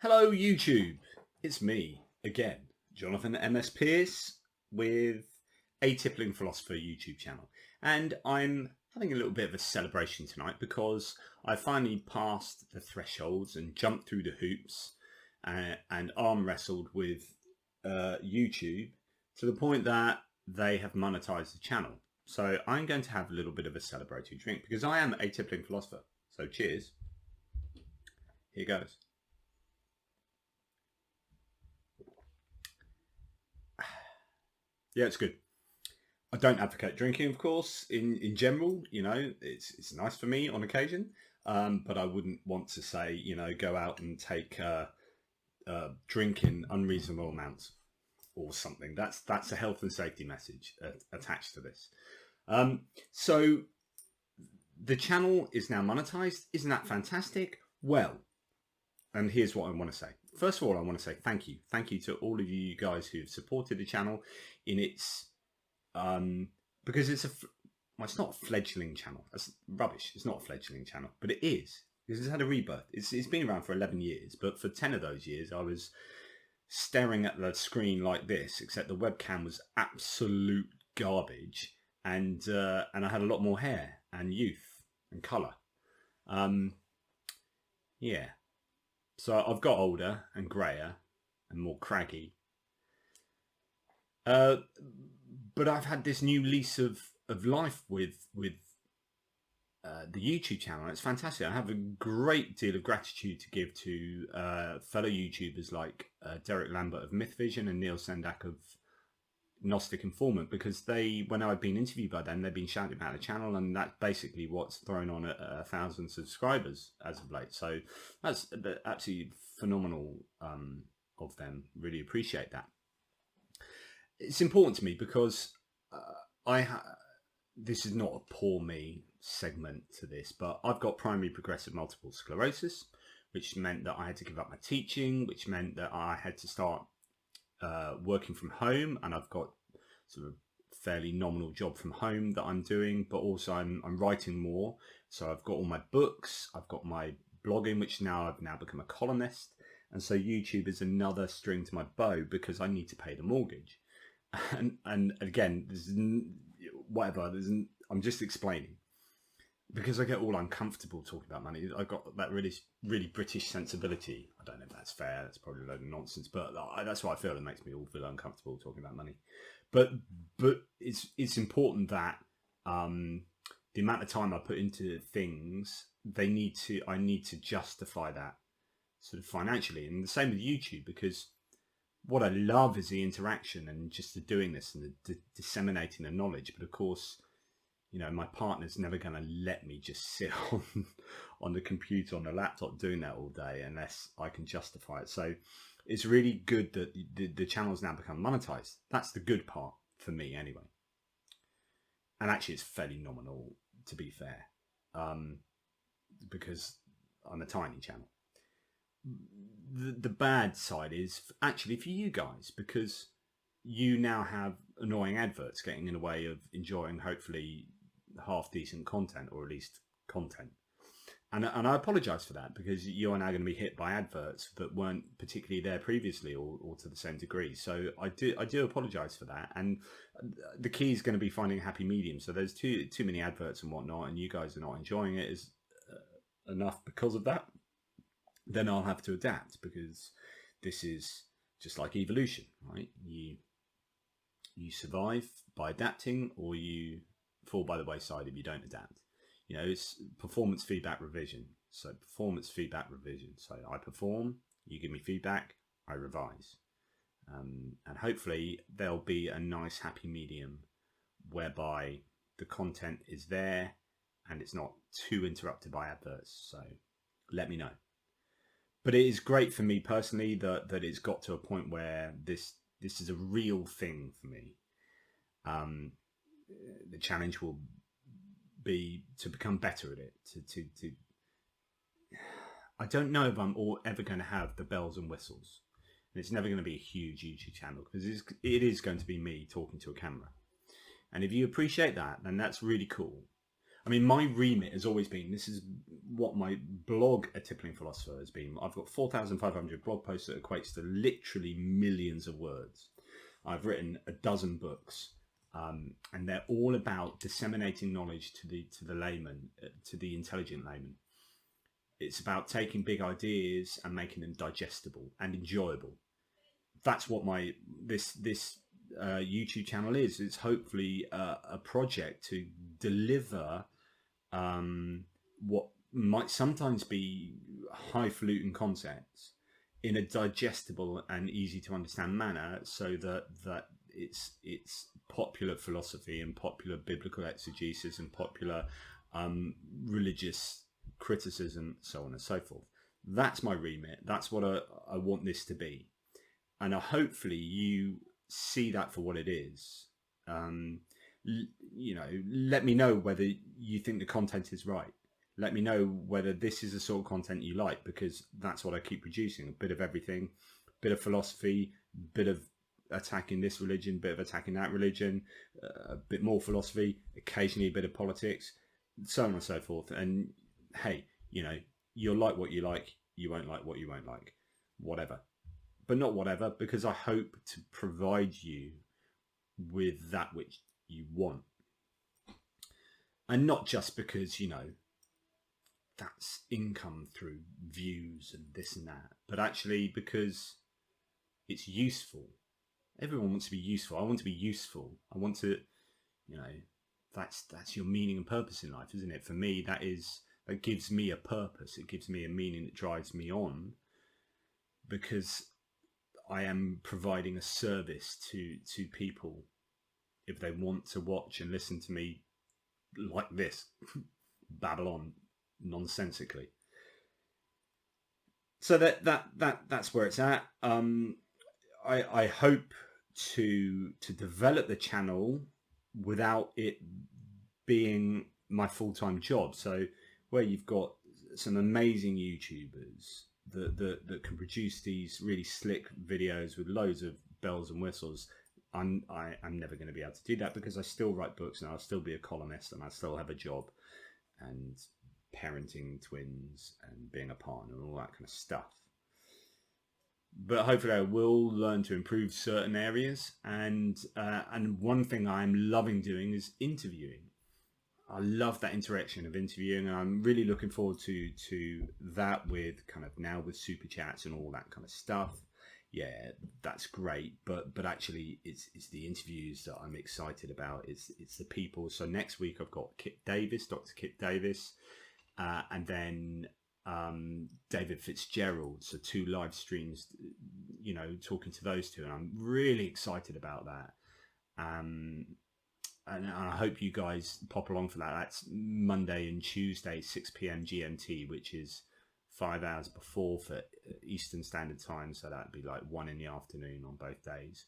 Hello YouTube, it's me again, Jonathan MS Pierce with a Tippling Philosopher YouTube channel, and I'm having a little bit of a celebration tonight because I finally passed the thresholds and jumped through the hoops and arm wrestled with YouTube to the point that they have monetized the channel. So I'm going to have a little bit of a celebratory drink because I am a Tippling Philosopher. So cheers. Here goes. Yeah, it's good. I don't advocate drinking, of course, in general. You know, it's nice for me on occasion, but I wouldn't want to say, you know, go out and take drink in unreasonable amounts or something. That's a health and safety message attached to this. So the channel is now monetized. Isn't that fantastic? Well, and here's what I want to say. First of all, I want to say thank you. Thank you to all of you guys who've supported the channel in its, because it's it's not a fledgling channel. That's rubbish. It's not a fledgling channel, but it is because it's had a rebirth. It's been around for 11 years, but for 10 of those years, I was staring at the screen like this, except the webcam was absolute garbage, and I had a lot more hair and youth and colour. Yeah. So I've got older and greyer and more craggy. But I've had this new lease of life with the YouTube channel. It's fantastic. I have a great deal of gratitude to give to fellow YouTubers like Derek Lambert of Myth Vision and Neil Sendak of Gnostic Informant, because when I've been interviewed by them, they've been shouting about the channel, and that's basically what's thrown on 1,000 subscribers as of late. So that's absolutely phenomenal of them. Really appreciate that. It's important to me because this is not a poor me segment to this, but I've got primary progressive multiple sclerosis, which meant that I had to give up my teaching, which meant that I had to start working from home, and I've got sort of fairly nominal job from home that I'm doing, but also I'm writing more. So I've got all my books, I've got my blogging, which I've now become a columnist, and so YouTube is another string to my bow because I need to pay the mortgage. And again, I'm just explaining because I get all uncomfortable talking about money. I've got that really British sensibility. I don't know if that's fair. That's probably a load of nonsense, but that's what I feel. It makes me all feel uncomfortable talking about money. But it's important that the amount of time I put into things, I need to justify that sort of financially. And the same with YouTube, because what I love is the interaction and just the doing this and the disseminating the knowledge. But of course, you know, my partner's never going to let me just sit on the computer, on the laptop doing that all day unless I can justify it. So it's really good that the channel's now become monetized. That's the good part for me anyway. And actually it's fairly nominal, to be fair, because I'm a tiny channel. The bad side is actually for you guys, because you now have annoying adverts getting in the way of enjoying hopefully half decent content, or at least content. And I apologize for that, because you are now going to be hit by adverts that weren't particularly there previously, or to the same degree. So I do apologize for that. And the key is going to be finding a happy medium. So there's too many adverts and whatnot, and you guys are not enjoying it as enough because of that. Then I'll have to adapt, because this is just like evolution, right? You survive by adapting, or you fall by the wayside if you don't adapt. You know, it's performance feedback revision. So performance feedback revision. So I perform, you give me feedback, I revise. And hopefully there'll be a nice happy medium whereby the content is there and it's not too interrupted by adverts. So let me know. But it is great for me personally that it's got to a point where this is a real thing for me. The challenge will be to become better at it. To I don't know if I'm ever going to have the bells and whistles, and it's never going to be a huge YouTube channel, because it is going to be me talking to a camera. And if you appreciate that, then that's really cool. I mean, my remit has always been, this is what my blog, A Tippling Philosopher, has been. I've got 4,500 blog posts that equates to literally millions of words. I've written a dozen books, and they're all about disseminating knowledge to the layman, to the intelligent layman. It's about taking big ideas and making them digestible and enjoyable. That's what this YouTube channel is. It's hopefully a project to deliver what might sometimes be highfalutin concepts in a digestible and easy to understand manner, so that it's popular philosophy and popular biblical exegesis and popular religious criticism, so on and so forth. That's my remit. That's what I want this to be, and hopefully you see that for what it is. Let me know whether you think the content is right. Let me know whether this is the sort of content you like, because that's what I keep producing. A bit of everything, a bit of philosophy, a bit of attacking this religion, a bit of attacking that religion, a bit more philosophy, occasionally a bit of politics, so on and so forth. And hey, you'll like what you like, you won't like what you won't like, whatever. But not whatever, because I hope to provide you with that which you want. And not just because, that's income through views and this and that, but actually because it's useful. Everyone wants to be useful. I want to be useful. I want to, that's your meaning and purpose in life, isn't it? For me, that gives me a purpose. It gives me a meaning that drives me on, because I am providing a service to people if they want to watch and listen to me like this, babble on nonsensically. So that's where it's at. I hope to develop the channel without it being my full-time job. So where you've got some amazing YouTubers that can produce these really slick videos with loads of bells and whistles, I'm never going to be able to do that, because I still write books and I'll still be a columnist and I still have a job and parenting twins and being a partner and all that kind of stuff. But hopefully I will learn to improve certain areas, and one thing I'm loving doing is interviewing. I love that interaction of interviewing, and I'm really looking forward to that, with kind of now with super chats and all that kind of stuff. Yeah, that's great, but actually it's the interviews that I'm excited about. It's the people. So next week I've got Dr. Kip Davis, and then David Fitzgerald. So 2 live streams, talking to those two, and I'm really excited about that. And I hope you guys pop along for that. That's Monday and Tuesday, 6 p.m. GMT, which is 5 hours before for Eastern Standard Time. So that'd be like 1 in the afternoon on both days,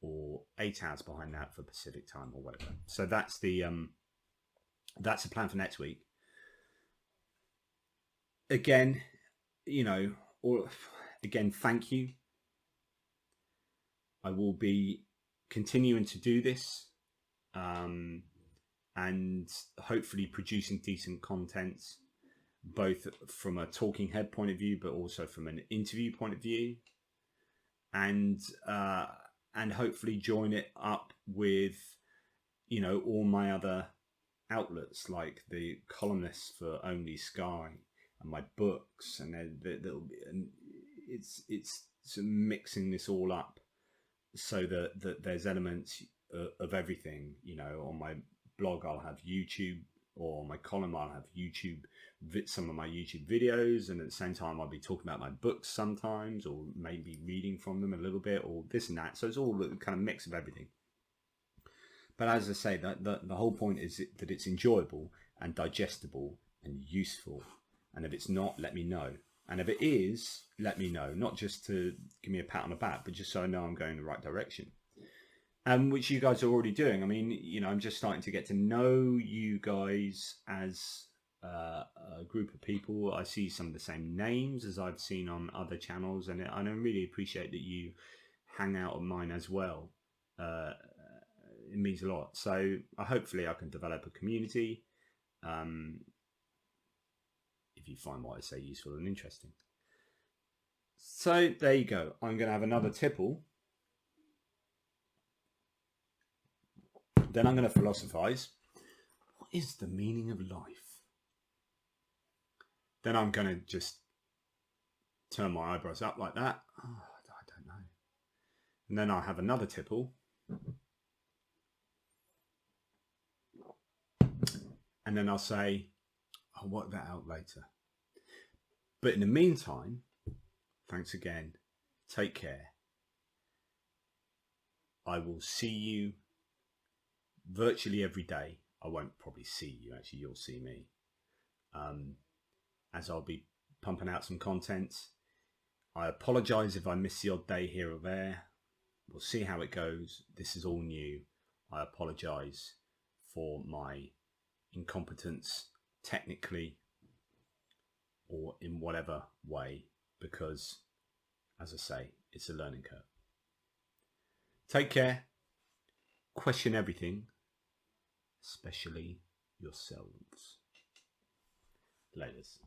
or 8 hours behind that for Pacific time or whatever. So that's the plan for next week. Again, thank you. I will be continuing to do this, and hopefully producing decent content, both from a talking head point of view, but also from an interview point of view, and hopefully join it up with, all my other outlets, like the columnists for Only Sky and my books, and there'll be, and it's sort of mixing this all up so that there's elements of everything. On my blog I'll have YouTube, or on my column I'll have some of my YouTube videos, and at the same time I'll be talking about my books sometimes, or maybe reading from them a little bit, or this and that. So it's all a kind of mix of everything. But as I say, that the whole point is that it's enjoyable and digestible and useful. And if it's not, let me know. And if it is, let me know. Not just to give me a pat on the back, but just so I know I'm going in the right direction. Which you guys are already doing. I mean, I'm just starting to get to know you guys as a group of people. I see some of the same names as I've seen on other channels, and I really appreciate that you hang out on mine as well. It means a lot. So hopefully I can develop a community, if you find what I say useful and interesting. So there you go. I'm going to have another tipple. Then I'm going to philosophize. What is the meaning of life? Then I'm going to just turn my eyebrows up like that. Oh, I don't know. And then I'll have another tipple. And then I'll say, I'll work that out later. But in the meantime, thanks again. Take care. I will see you virtually every day. I won't probably see you, actually, you'll see me. As I'll be pumping out some content. I apologise if I miss the odd day here or there. We'll see how it goes. This is all new. I apologise for my incompetence technically or in whatever way, because, as I say, it's a learning curve. Take care. Question everything, especially yourselves. Laters.